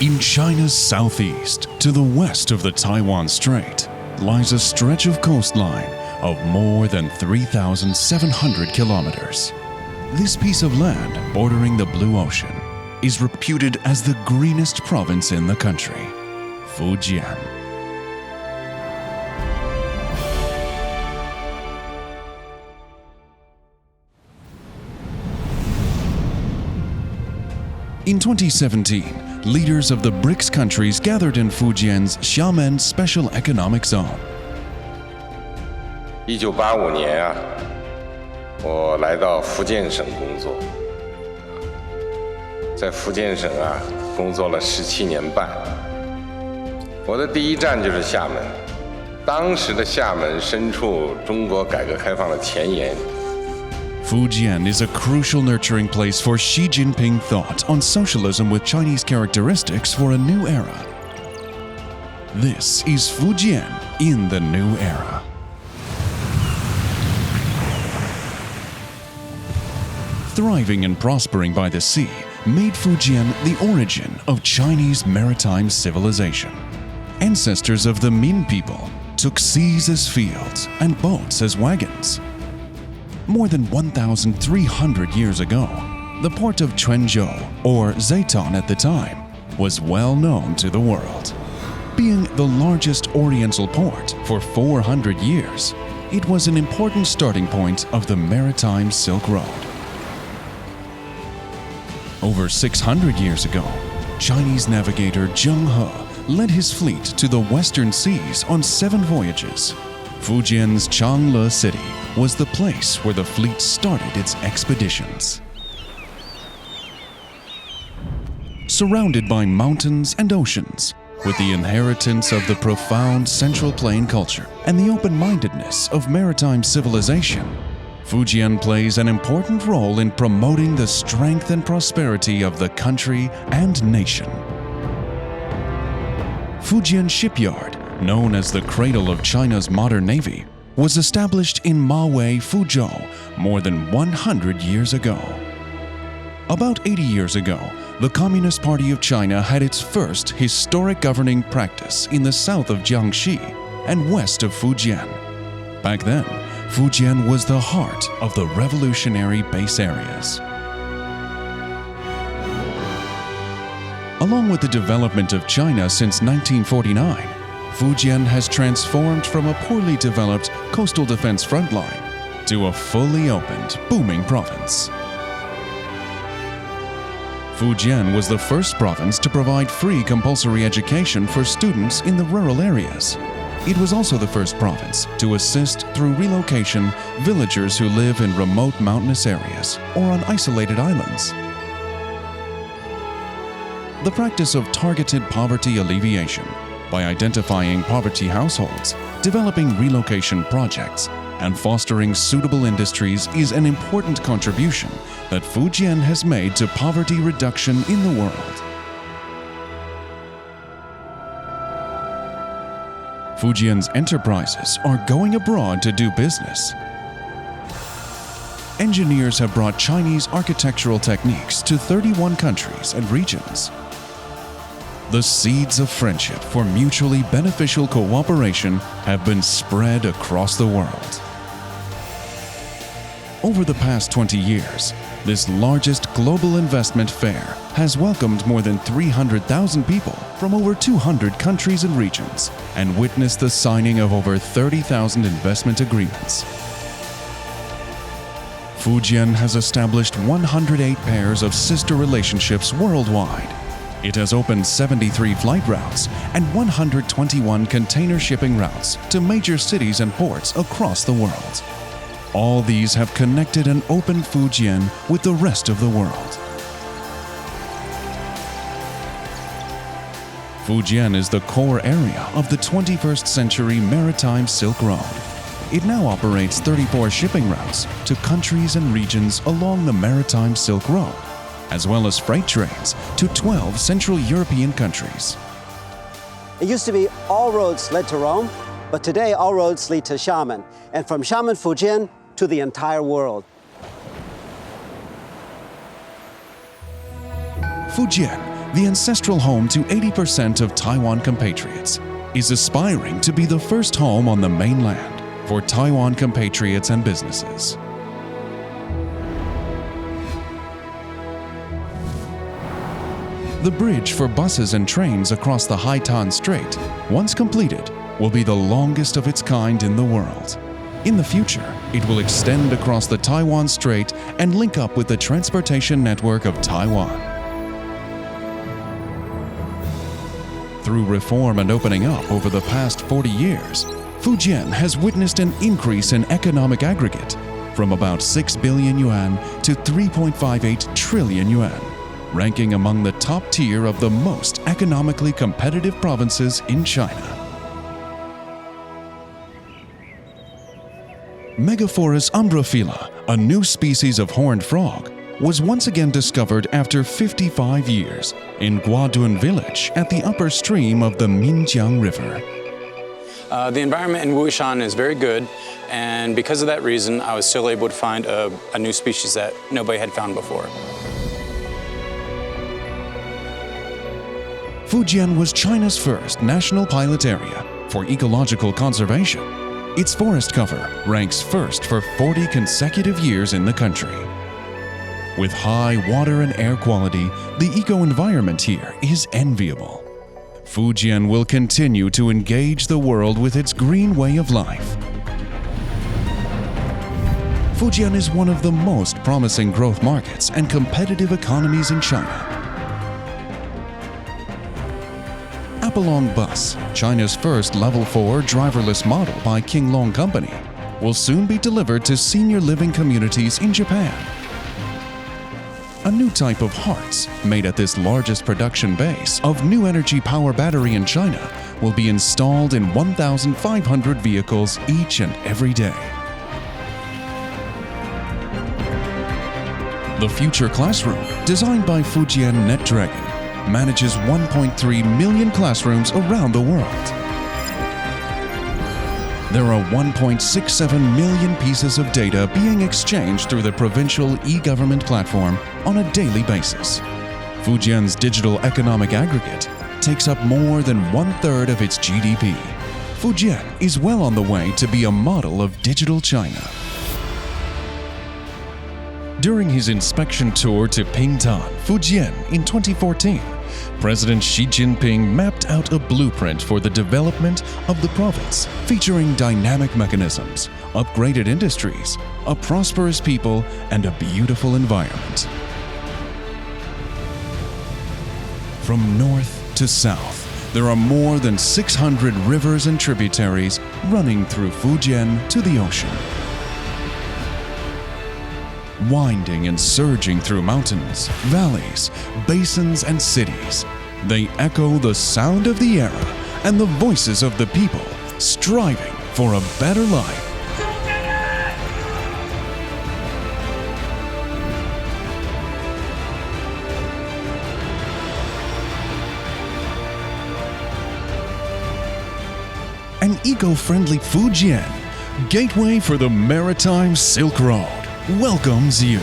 In China's southeast, to the west of the Taiwan Strait, lies a stretch of coastline of more than 3,700 kilometers. This piece of land bordering the Blue Ocean is reputed as the greenest province in the country, Fujian. In 2017, leaders of the BRICS countries gathered in Fujian's Xiamen Special Economic Zone. 1985年啊，我来到福建省工作，在福建省啊工作了17年半。我的第一站就是厦门，当时的厦门身处中国改革开放的前沿。 Fujian is a crucial nurturing place for Xi Jinping thought on socialism with Chinese characteristics for a new era. This is Fujian in the new era. Thriving and prospering by the sea made Fujian the origin of Chinese maritime civilization. Ancestors of the Min people took seas as fields and boats as wagons. More than 1,300 years ago, the port of Quanzhou, or Zaitan at the time, was well known to the world. Being the largest oriental port for 400 years, it was an important starting point of the Maritime Silk Road. Over 600 years ago, Chinese navigator Zheng He led his fleet to the western seas on 7 voyages. Fujian's Changle city was the place where the fleet started its expeditions. Surrounded by mountains and oceans, with the inheritance of the profound Central Plain culture and the open-mindedness of maritime civilization, Fujian plays an important role in promoting the strength and prosperity of the country and nation. Fujian Shipyard, known as the cradle of China's modern navy, was established in Maowei, Fuzhou, more than 100 years ago. About 80 years ago, the Communist Party of China had its first historic governing practice in the south of Jiangxi and west of Fujian. Back then, Fujian was the heart of the revolutionary base areas. Along with the development of China since 1949, Fujian has transformed from a poorly developed coastal defense frontline to a fully opened, booming province. Fujian was the first province to provide free compulsory education for students in the rural areas. It was also the first province to assist through relocation villagers who live in remote mountainous areas or on isolated islands. The practice of targeted poverty alleviation by identifying poverty households, developing relocation projects, and fostering suitable industries is an important contribution that Fujian has made to poverty reduction in the world. Fujian's enterprises are going abroad to do business. Engineers have brought Chinese architectural techniques to 31 countries and regions. The seeds of friendship for mutually beneficial cooperation have been spread across the world. Over the past 20 years, this largest global investment fair has welcomed more than 300,000 people from over 200 countries and regions and witnessed the signing of over 30,000 investment agreements. Fujian has established 108 pairs of sister relationships worldwide. It has opened 73 flight routes and 121 container shipping routes to major cities and ports across the world. All these have connected and opened Fujian with the rest of the world. Fujian is the core area of the 21st century Maritime Silk Road. It now operates 34 shipping routes to countries and regions along the Maritime Silk Road, as well as freight trains to 12 Central European countries. It used to be all roads led to Rome, but today all roads lead to Xiamen, and from Xiamen, Fujian, to the entire world. Fujian the ancestral home to 80% of Taiwan compatriots, is aspiring to be the first home on the mainland for Taiwan compatriots and businesses. The bridge for buses and trains across the Haitan Strait, once completed, will be the longest of its kind in the world. In the future, it will extend across the Taiwan Strait and link up with the transportation network of Taiwan. Through reform and opening up over the past 40 years, Fujian has witnessed an increase in economic aggregate from about 6 billion yuan to 3.58 trillion yuan, ranking among the top tier of the most economically competitive provinces in China. Megaphorus umbrophylla, a new species of horned frog, was once again discovered after 55 years in Guadun village at the upper stream of the Minjiang River. The environment in Wushan is very good, and because of that reason, I was still able to find a new species that nobody had found before. Fujian was China's first national pilot area for ecological conservation. Its forest cover ranks first for 40 consecutive years in the country. With high water and air quality, the eco-environment here is enviable. Fujian will continue to engage the world with its green way of life. Fujian is one of the most promising growth markets and competitive economies in China. Apolong Bus, China's first Level 4 driverless model by King Long Company, will soon be delivered to senior living communities in Japan. A new type of hearts, made at this largest production base of new energy power battery in China, will be installed in 1,500 vehicles each and every day. The future classroom, designed by Fujian NetDragon, manages 1.3 million classrooms around the world. There are 1.67 million pieces of data being exchanged through the provincial e-government platform on a daily basis. Fujian's digital economic aggregate takes up more than 1/3 of its GDP. Fujian is well on the way to be a model of digital China. During his inspection tour to Pingtan, Fujian in 2014, President Xi Jinping mapped out a blueprint for the development of the province, featuring dynamic mechanisms, upgraded industries, a prosperous people, and a beautiful environment. From north to south, there are more than 600 rivers and tributaries running through Fujian to the ocean. Winding and surging through mountains, valleys, basins, and cities, they echo the sound of the era and the voices of the people striving for a better life. An eco-friendly Fujian, gateway for the Maritime Silk Road, welcomes you.